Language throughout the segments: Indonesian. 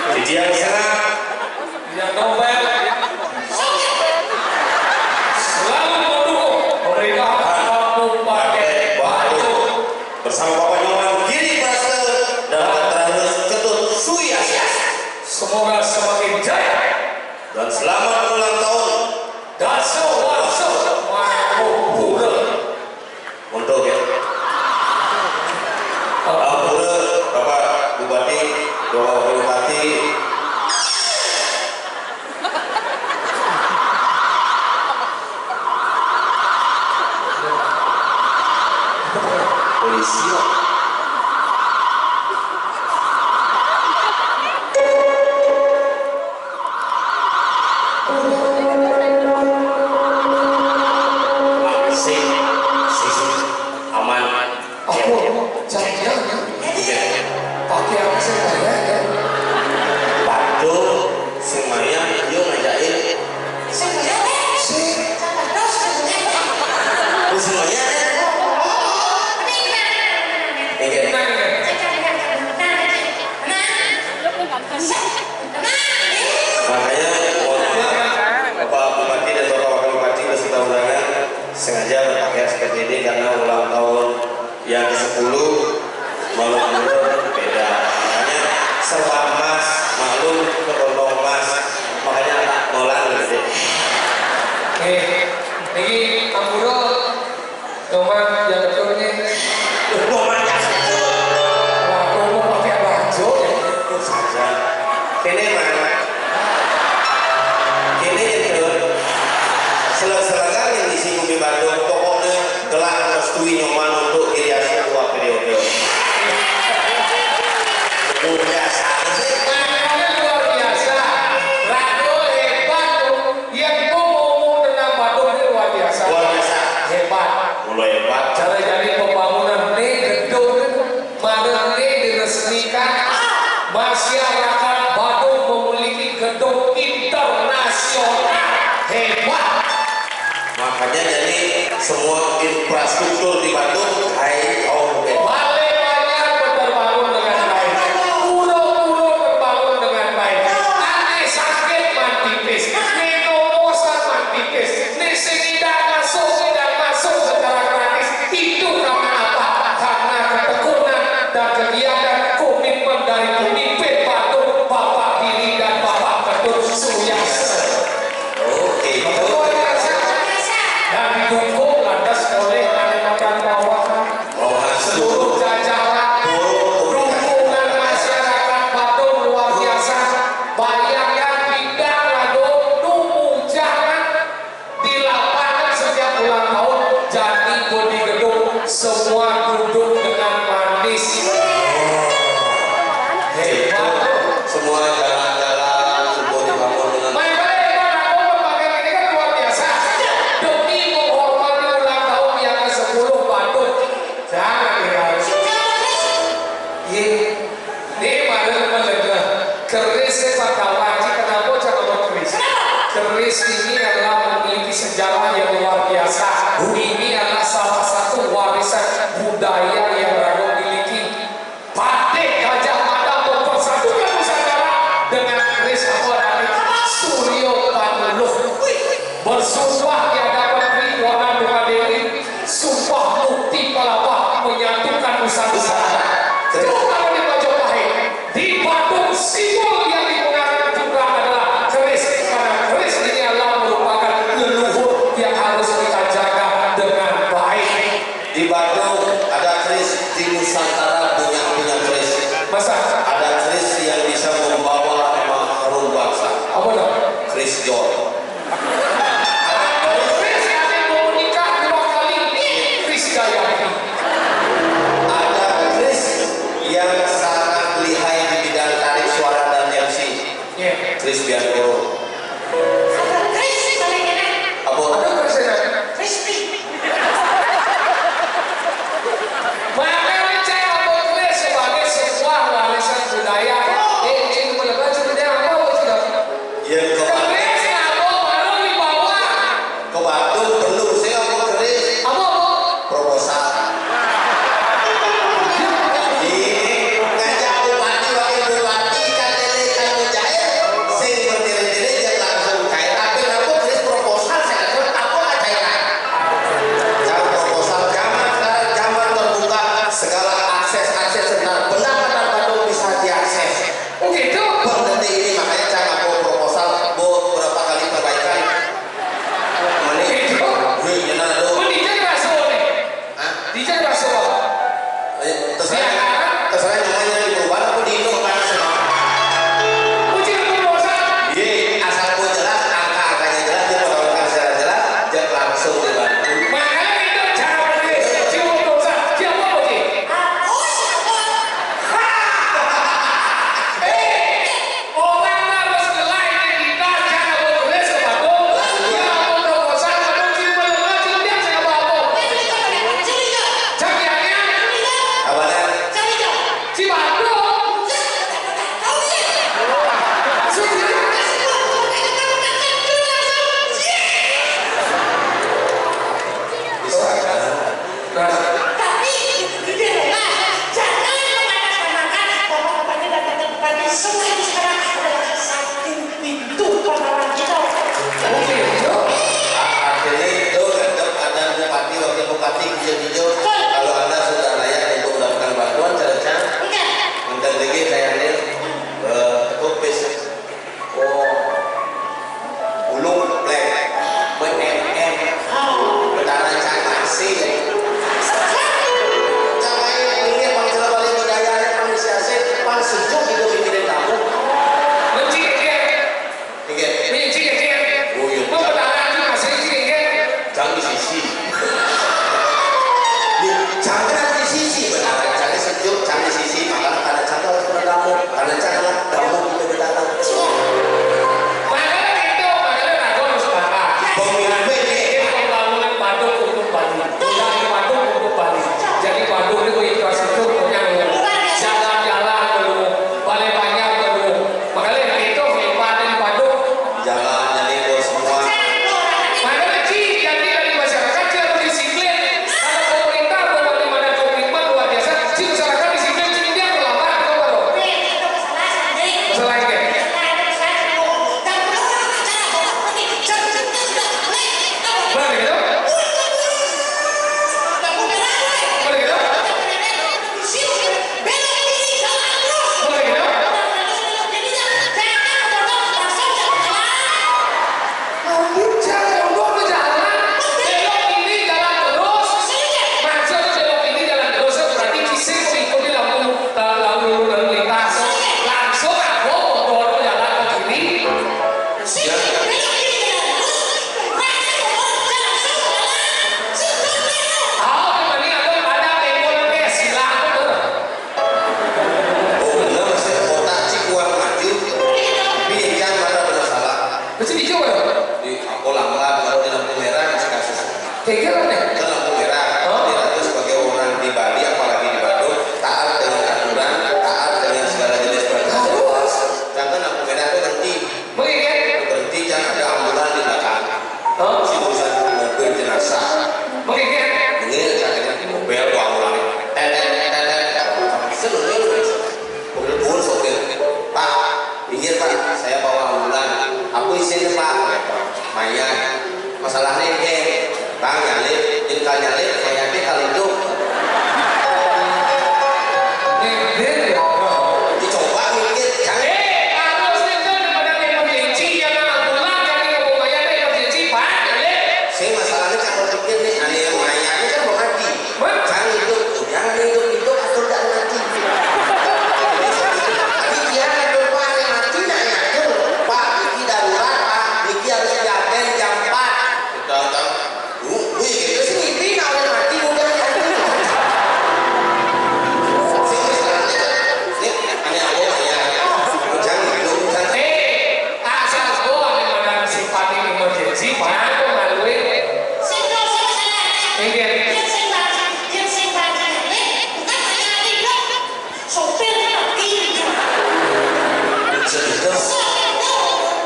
Dia serang, yang Nobel selalu mendukung pemerintahan Kabupaten Bandung bersama Bapak Nyoman Giri Prasetyo dan terakhir Ketut Suyas. semoga semakin jaya Dan selamat ulang tahun Daso Waso Mangkubura untuk ya Bapak Bupati, Bapak Bupati. Polisi aman. pakai apa sih ya? Bandung semuanya yuk ngajain semuanya makanya Bapak Bupati dan Bapak Wakil Bupati beserta undangan sengaja berpakaian seperti ini karena ulang tahun yang ke-10 maklum beda, makanya serba emas, maklum berondong emas, makanya molan gitu. Ini Kang Buro Noman yang betul ini Noman yang betul aku mau pakai baju ya itu saja ini mana ini itu selang-selangan yang isi Bumi Bandung pokoknya telah merestui Nyoman untuk hiasi dua periode biasa makanya luar biasa radio hebat yang ngomong tentang Bandung ini luar biasa hebat mulai hebat cara jadi pembangunan ini gedung mana ini diresmikan masyarakat Bandung memiliki gedung internasional hebat makanya jadi semua infrastruktur di Bandung hai oh balai-balai terbangun dengan baik pulau-pulau terbangun dengan baik aneh sakit mantipis nenomosan mantipis nesing tidak masuk secara gratis itu karena apa? Karena ketekunan dan kegiatan komitmen dari pemimpin Bandung Bapak Giri dan Bapak Ketut Suyas oke luar biasa dan didukung lantas oleh anak-anak bawahan seluruh jajaran dukungan masyarakat Bandung luar biasa bayangkan pindah lalu nunggu jangan di lapangan setiap ulang tahun jadi di gedung semua duduk dengan manis hebat semua jalan-jalan semua dibangun dengan baik-baik aku berbagai ini kan luar biasa demi menghormati ulang tahun yang ke-10 Bandung jangan ya ini mana keris pada wajib kenapa jangan keris keris ini adalah memiliki sejarah yang luar biasa ini adalah salah satu warisan budaya yang Bandung miliki Batik Gajah Mada mempersatukan Nusantara dengan keris apa dari Suryo Panuh bersumpah di hadapan Ridwana Dewi sumpah mukti palapa menyatukan Nusantara coba di Majapahit di Bandung simbol yang digunakan juga adalah keris karena keris ini adalah merupakan leluhur yang harus kita jaga dengan baik di Bandung ada keris di Nusantara punya keris masa ada keris yang bisa membawa nama harum bangsa apa dong? keris John Chris yang mau nikah 2 kali Chris Dayanti ada keris yang sangat lihai di bidang tarik suara dan MC keris Biantoro apa ada Chris yang makanya saya mau Chris sebagai sebuah warisan budaya ini melepas sebenarnya apa tidak yang ke Chris apa baru di bawah Bandung perlu saya mau keris apa proposal ini ngajak bupati wakil bupati kan saya ini kopis. Oh, ulung black, BNN, bedaran masih. Cara ini bang cara balik budayanya manusia sih, bang sejuk hidup mikirin kamu. Jangan sisi. Jangan di sisi benar. Jangan sejuk, jangan di sisi. Maka ada canda harus berdamu. Karena canda damu kita berdatang. Makanya itu, makanya aku harus paham. Pemimpin ini Pembangunan Bandung untuk Bali. Dari Bandung untuk Bali. Jadi Bandung itu infrastruktur punya jalan-jalan belum, balai banyak belum. Makanya itu hebat di Bandung. jalan jadi bos semua. Makanya Ci, jadi dari masyarakat Ci harus disiplin. Kalau pemerintah buat di mana komitmen luar biasa, Ci masyarakat disiplin, Ci dia terlambat atau baru. Masalah ini. Boleh gitu? Boleh gitu? Boleh gitu? Jangan dulu jalan, belok ini jalan terus. Maksudnya belok ini jalan terus berarti Ci mengikuti lalu lintas. Langsung aku dorong jalan ke kiri. Oh, kembali ada tembolnya silakan tuh. Oh benar masih kota Cikuang maju. Pinjam mana bermasalah. Mesti dicoba dong. Di aku lama baru di lampu merah masih kasus. Kayak gimana nih? Kan lampu merah. Oh. Dia itu sebagai orang di Bali apalagi di Bandung taat dengan aturan, taat dengan segala jenis peraturan. Harus. Jangan lampu merah itu berhenti. Mengingat. Berhenti jangan ada ambulan di belakang. Oh. Si urusan mobil jenazah. Mengingat. Ini caranya di mobil gua ulang. Mobil pun sopir. Pak, pinggir Pak, saya bawa ambulan. Aku isinya Pak. Mayat. Masalahnya ini, Bang nyalip, jengkal nyalip, mayatnya kali itu. Ini. Dicoba mikir, jangan. Harusnya tuh daripada emergency yang ambulan jadi ngomongnya emergency Pak. Saya masalahnya kalau pikir nih, aneh mayatnya kan mau mati. Jangan hidup atur jangan mati. Tapi dia atur Pak, yang mati nak nyatur. Pak, ini darurat Pak, ini harus diaten jam 4. Tahu-tahu, wih gitu sih ini nak mati udah nyatur. Saya masalahnya, ini aneh aku ya. Jangan hidup, jangan. Asal gua dengan sifat emergency Pak, aku ngaluin.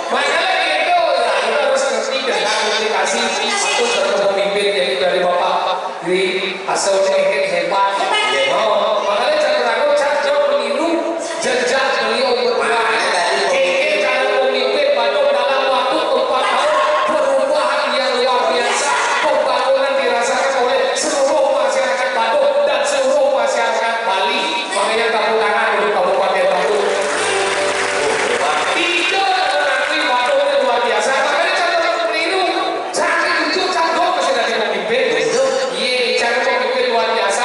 Makanya itu ya kita harus ngerti dengan komunikasi satu dari pemimpin yaitu dari Bapak di hasilnya hebat. Oh, makanya jangan ragu jangan meniru jejak beliau berdua. Ini cara pemimpin Bandung dalam waktu 4 tahun perubahan yang luar biasa. Pembangunan dirasakan oleh seluruh masyarakat Bandung dan seluruh masyarakat Bali. Makanya tepuk tangan untuk Kabupaten Bandung. Itu nanti Bandung itu luar biasa. Makanya jangan meniru. Jangan itu jangan masih dari pemimpin. Iya, jangan pemimpin luar biasa.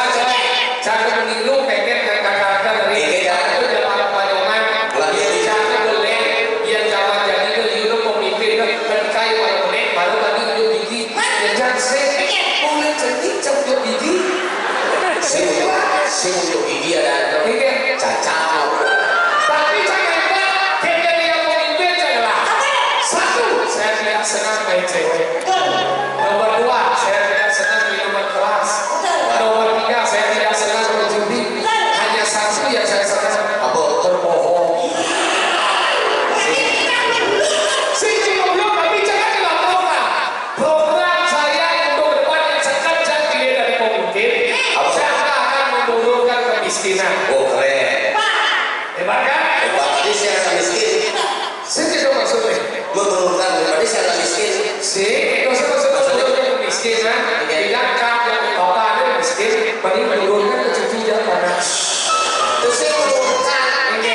Jangan meniru pengen kakak-kakak dari itu dalam payungan. Jangan boleh yang jangan jadi itu pemimpin kan kayu payungan baru tadi itu gigi. Jangan boleh jadi campur gigi. Saya untuk gigi ada cacau. Tapi jangan kayak yang pemimpin janganlah. Satu, saya tidak senang main cewek. Nomor 2, saya tidak senang minuman keras. Nomor 3, saya tidak senang berjudi. Hanya satu yang saya senang, berbohong. Saya cuma belum, tapi jangan dilaporkan. Program saya untuk depan yang sengaja dilihat dari pemimpin, saya akan menurunkan kemiskinan. Oh keren. Hebat kan? Hebat tadi saya rasa miskin. Saya tidak maksudnya. Menurunkan tadi saya rasa miskin. Sih, dosa menurunkan kemiskinan. Tidak kan yang bapak ada miskin, paling menurunkan ke cucu jangan panas. Terus saya menurunkan. Ini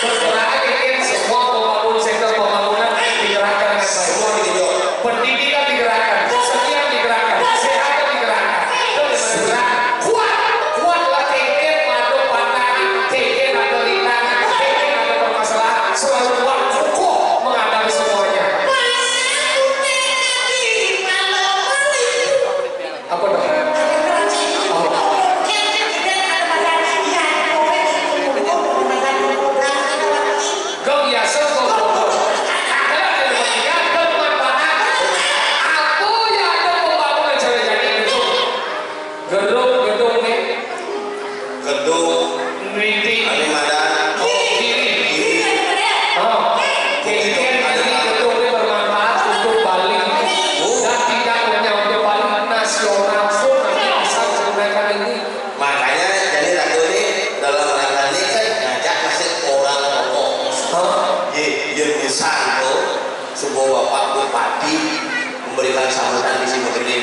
Setelah ini semua pembangun sektor pembangunan digerakkan dengan baik. Semua digerak. Pendidikan digerakkan, kesenian digerakkan, kesehatan digerakkan. Kuatlah teken atau pandang, teken atau lintang, teken atau permasalahan selalu kuat kokoh menghadapi semuanya. Apa dong? Kau biasa kau bodoh. Ada yang berpikir bermanfaat. Apa yang ada pembangunan jadi gedung nih, Gedung meeting, Kalimantan kiri. Oh, kemudian ini gedung ini bermanfaat untuk Bali dan tidak hanya untuk Bali nasional pun nanti bisa menggunakan ini. makanya jadi Ratu ini dalam rangka ini kan ngajak masih orang tokoh Ye Santo sebuah bapak bupati memberikan sambutan di sini gede.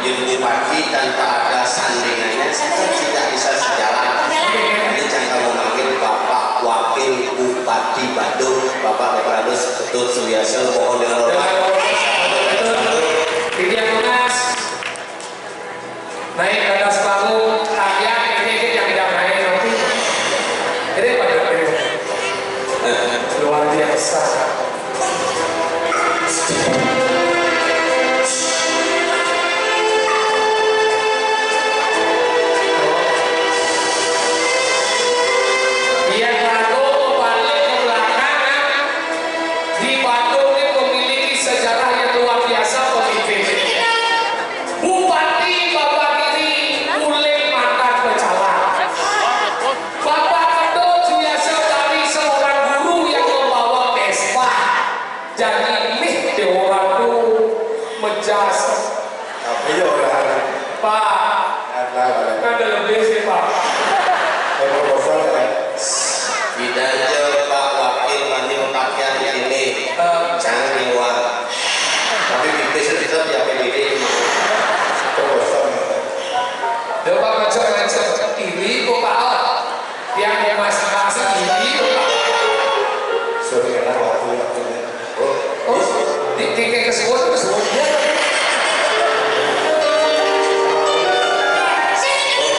Ye bupati tanpa ada sandingannya tidak bisa sejalan. Ini jangan memanggil bapak wakil bupati Bandung, Bapak Leparadus Ketut Suliasa, mohon dengan hormat. Di Diakonas naik ke atas panggung, rakyat ini yang tidak naik nanti. Ini pada luar biasa.